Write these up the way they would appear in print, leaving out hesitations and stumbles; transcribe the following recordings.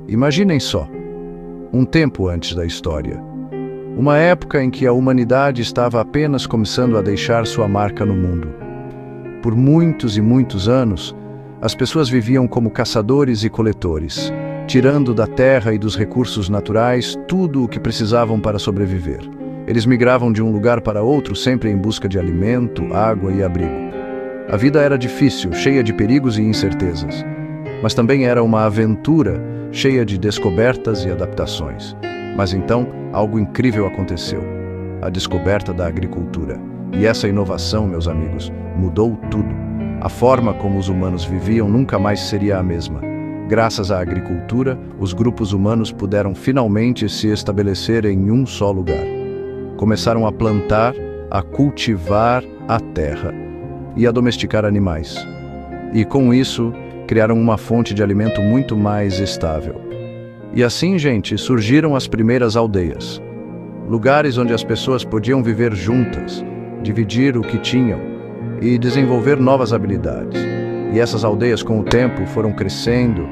Imaginem só, um tempo antes da história. Uma época em que a humanidade estava apenas começando a deixar sua marca no mundo. Por muitos e muitos anos, as pessoas viviam como caçadores e coletores, tirando da terra e dos recursos naturais tudo o que precisavam para sobreviver. Eles migravam de um lugar para outro sempre em busca de alimento, água e abrigo. A vida era difícil, cheia de perigos e incertezas, mas também era uma aventura cheia de descobertas e adaptações. Mas então, algo incrível aconteceu: a descoberta da agricultura. E essa inovação, meus amigos, mudou tudo. A forma como os humanos viviam nunca mais seria a mesma. Graças à agricultura, os grupos humanos puderam finalmente se estabelecer em um só lugar. Começaram a plantar, a cultivar a terra e a domesticar animais. E com isso, criaram uma fonte de alimento muito mais estável. E assim, gente, surgiram as primeiras aldeias. Lugares onde as pessoas podiam viver juntas, dividir o que tinham e desenvolver novas habilidades. E essas aldeias, com o tempo, foram crescendo,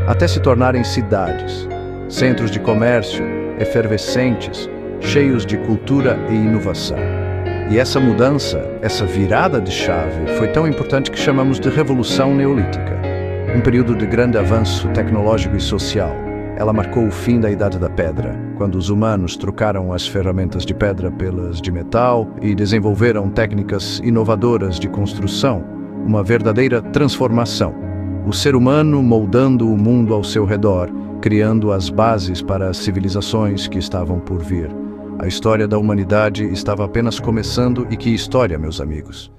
até se tornarem cidades, centros de comércio, efervescentes, cheios de cultura e inovação. E essa mudança, essa virada de chave, foi tão importante que chamamos de Revolução Neolítica. Um período de grande avanço tecnológico e social. Ela marcou o fim da Idade da Pedra, quando os humanos trocaram as ferramentas de pedra pelas de metal e desenvolveram técnicas inovadoras de construção, uma verdadeira transformação. O ser humano moldando o mundo ao seu redor, criando as bases para as civilizações que estavam por vir. A história da humanidade estava apenas começando, e que história, meus amigos!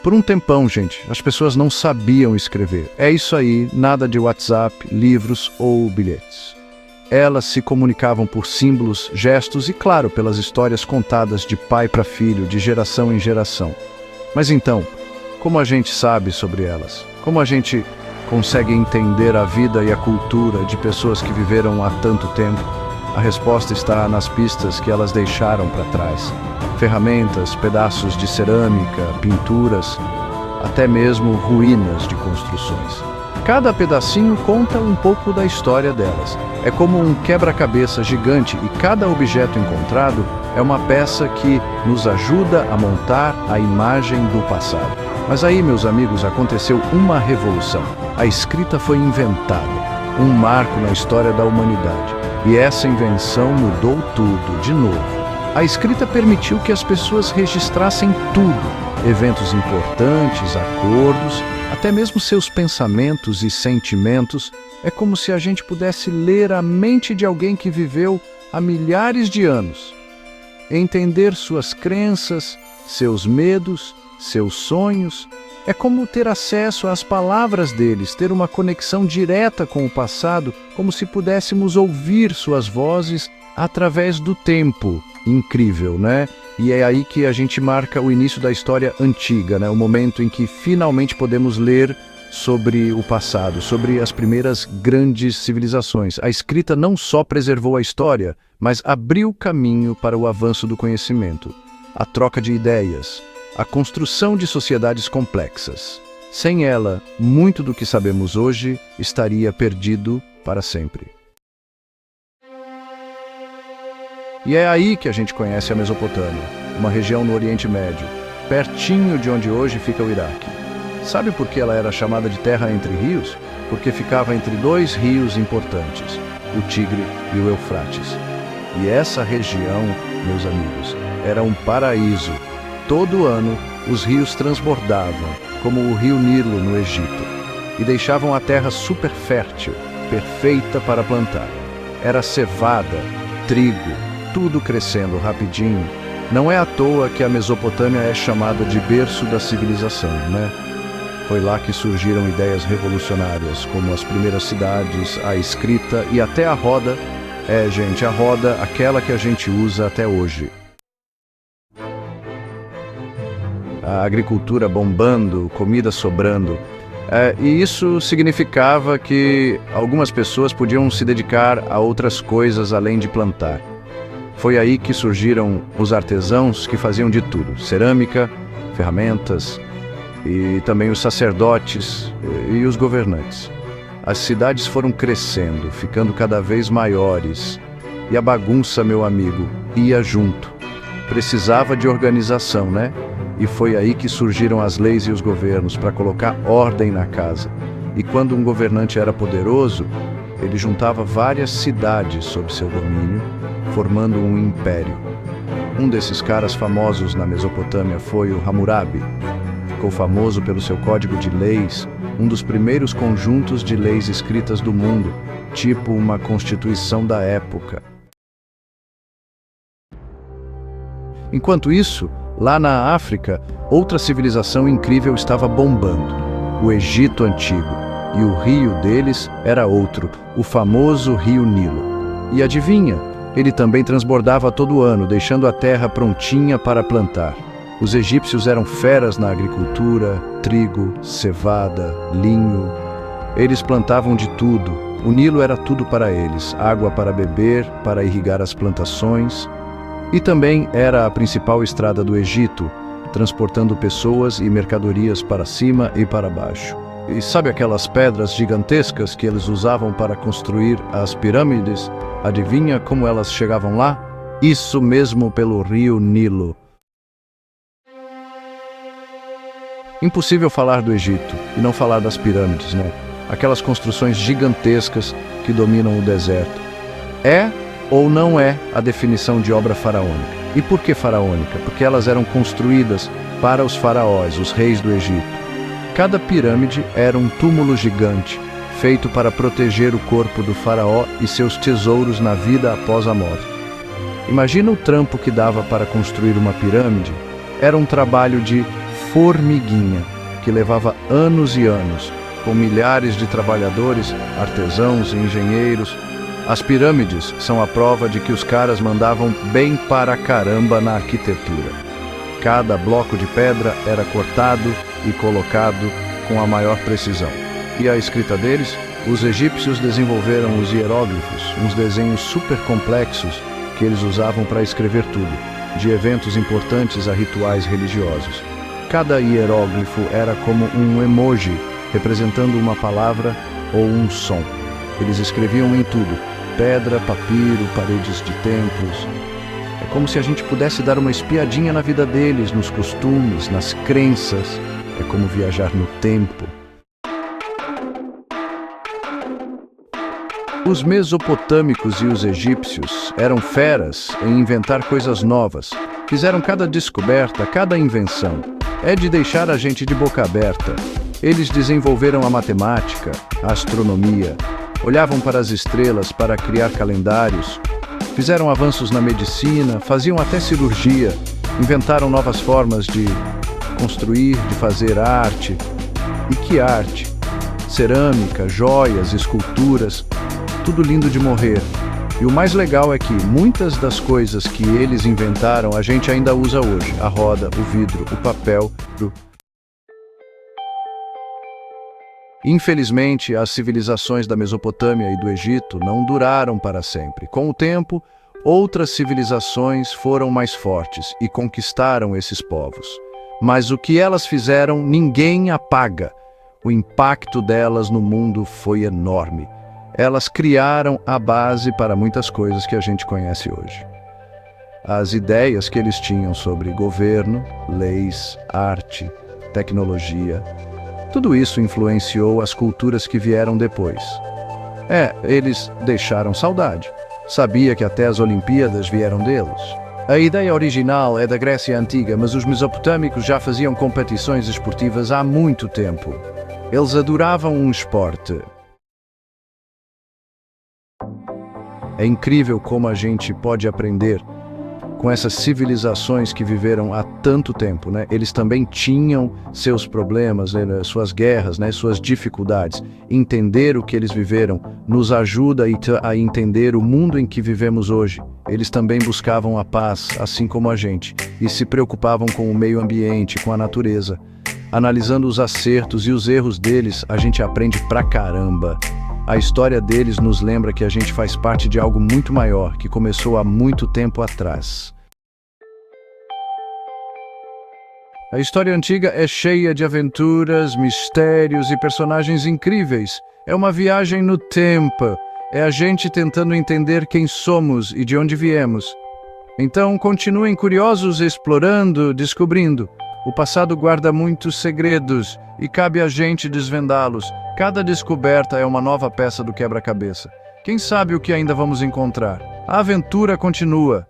Por um tempão, gente, as pessoas não sabiam escrever. É isso aí, nada de WhatsApp, livros ou bilhetes. Elas se comunicavam por símbolos, gestos e, claro, pelas histórias contadas de pai para filho, de geração em geração. Mas então, como a gente sabe sobre elas? Como a gente consegue entender a vida e a cultura de pessoas que viveram há tanto tempo? A resposta está nas pistas que elas deixaram para trás. Ferramentas, pedaços de cerâmica, pinturas, até mesmo ruínas de construções. Cada pedacinho conta um pouco da história delas. É como um quebra-cabeça gigante e cada objeto encontrado é uma peça que nos ajuda a montar a imagem do passado. Mas aí, meus amigos, aconteceu uma revolução. A escrita foi inventada, um marco na história da humanidade. E essa invenção mudou tudo de novo. A escrita permitiu que as pessoas registrassem tudo, eventos importantes, acordos, até mesmo seus pensamentos e sentimentos. É como se a gente pudesse ler a mente de alguém que viveu há milhares de anos, entender suas crenças, seus medos, seus sonhos. É como ter acesso às palavras deles, ter uma conexão direta com o passado, como se pudéssemos ouvir suas vozes através do tempo. Incrível, né? E é aí que a gente marca o início da história antiga, né? O momento em que finalmente podemos ler sobre o passado, sobre as primeiras grandes civilizações. A escrita não só preservou a história, mas abriu caminho para o avanço do conhecimento, a troca de ideias, a construção de sociedades complexas. Sem ela, muito do que sabemos hoje estaria perdido para sempre. E é aí que a gente conhece a Mesopotâmia, uma região no Oriente Médio, pertinho de onde hoje fica o Iraque. Sabe por que ela era chamada de Terra entre Rios? Porque ficava entre dois rios importantes, o Tigre e o Eufrates. E essa região, meus amigos, era um paraíso. Todo ano, os rios transbordavam, como o rio Nilo no Egito, e deixavam a terra super fértil, perfeita para plantar. Era cevada, trigo, tudo crescendo rapidinho. Não é à toa que a Mesopotâmia é chamada de berço da civilização, né? Foi lá que surgiram ideias revolucionárias, como as primeiras cidades, a escrita e até a roda. Gente, a roda, aquela que a gente usa até hoje. A agricultura bombando, comida sobrando. E isso significava que algumas pessoas podiam se dedicar a outras coisas além de plantar. Foi aí que surgiram os artesãos que faziam de tudo: cerâmica, ferramentas e também os sacerdotes e os governantes. As cidades foram crescendo, ficando cada vez maiores, e a bagunça, meu amigo, ia junto. Precisava de organização, né? E foi aí que surgiram as leis e os governos para colocar ordem na casa. E quando um governante era poderoso, ele juntava várias cidades sob seu domínio, formando um império. Um desses caras famosos na Mesopotâmia foi o Hammurabi. Ficou famoso pelo seu código de leis, um dos primeiros conjuntos de leis escritas do mundo, tipo uma constituição da época. Enquanto isso, lá na África, outra civilização incrível estava bombando: o Egito Antigo. E o rio deles era outro, o famoso Rio Nilo. E adivinha, ele também transbordava todo ano, deixando a terra prontinha para plantar. Os egípcios eram feras na agricultura: trigo, cevada, linho. Eles plantavam de tudo. O Nilo era tudo para eles: água para beber, para irrigar as plantações. E também era a principal estrada do Egito, transportando pessoas e mercadorias para cima e para baixo. E sabe aquelas pedras gigantescas que eles usavam para construir as pirâmides? Adivinha como elas chegavam lá? Isso mesmo, pelo rio Nilo. Impossível falar do Egito e não falar das pirâmides, né? Aquelas construções gigantescas que dominam o deserto. É ou não é a definição de obra faraônica? E por que faraônica? Porque elas eram construídas para os faraós, os reis do Egito. Cada pirâmide era um túmulo gigante, feito para proteger o corpo do faraó e seus tesouros na vida após a morte. Imagina o trampo que dava para construir uma pirâmide. Era um trabalho de formiguinha, que levava anos e anos, com milhares de trabalhadores, artesãos e engenheiros. As pirâmides são a prova de que os caras mandavam bem para caramba na arquitetura. Cada bloco de pedra era cortado e colocado com a maior precisão. E a escrita deles? Os egípcios desenvolveram os hieróglifos, uns desenhos super complexos que eles usavam para escrever tudo, de eventos importantes a rituais religiosos. Cada hieróglifo era como um emoji, representando uma palavra ou um som. Eles escreviam em tudo: pedra, papiro, paredes de templos. É como se a gente pudesse dar uma espiadinha na vida deles, nos costumes, nas crenças. É como viajar no tempo. Os mesopotâmicos e os egípcios eram feras em inventar coisas novas. Fizeram cada descoberta, cada invenção. É de deixar a gente de boca aberta. Eles desenvolveram a matemática, a astronomia, olhavam para as estrelas para criar calendários, fizeram avanços na medicina, faziam até cirurgia, inventaram novas formas de construir, de fazer arte. E que arte! Cerâmica, joias, esculturas, tudo lindo de morrer. E o mais legal é que muitas das coisas que eles inventaram a gente ainda usa hoje: a roda, o vidro, o papel. Infelizmente, as civilizações da Mesopotâmia e do Egito não duraram para sempre. Com o tempo, outras civilizações foram mais fortes e conquistaram esses povos. Mas o que elas fizeram, ninguém apaga. O impacto delas no mundo foi enorme. Elas criaram a base para muitas coisas que a gente conhece hoje. As ideias que eles tinham sobre governo, leis, arte, tecnologia, tudo isso influenciou as culturas que vieram depois. Eles deixaram saudade. Sabia que até as Olimpíadas vieram deles. A ideia original é da Grécia Antiga, mas os mesopotâmicos já faziam competições esportivas há muito tempo. Eles adoravam um esporte. É incrível como a gente pode aprender com essas civilizações que viveram há tanto tempo, né? Eles também tinham seus problemas, suas guerras, né? Suas dificuldades. Entender o que eles viveram nos ajuda a entender o mundo em que vivemos hoje. Eles também buscavam a paz, assim como a gente, e se preocupavam com o meio ambiente, com a natureza. Analisando os acertos e os erros deles, a gente aprende pra caramba. A história deles nos lembra que a gente faz parte de algo muito maior, que começou há muito tempo atrás. A história antiga é cheia de aventuras, mistérios e personagens incríveis. É uma viagem no tempo. É a gente tentando entender quem somos e de onde viemos. Então, continuem curiosos, explorando, descobrindo. O passado guarda muitos segredos e cabe a gente desvendá-los. Cada descoberta é uma nova peça do quebra-cabeça. Quem sabe o que ainda vamos encontrar? A aventura continua.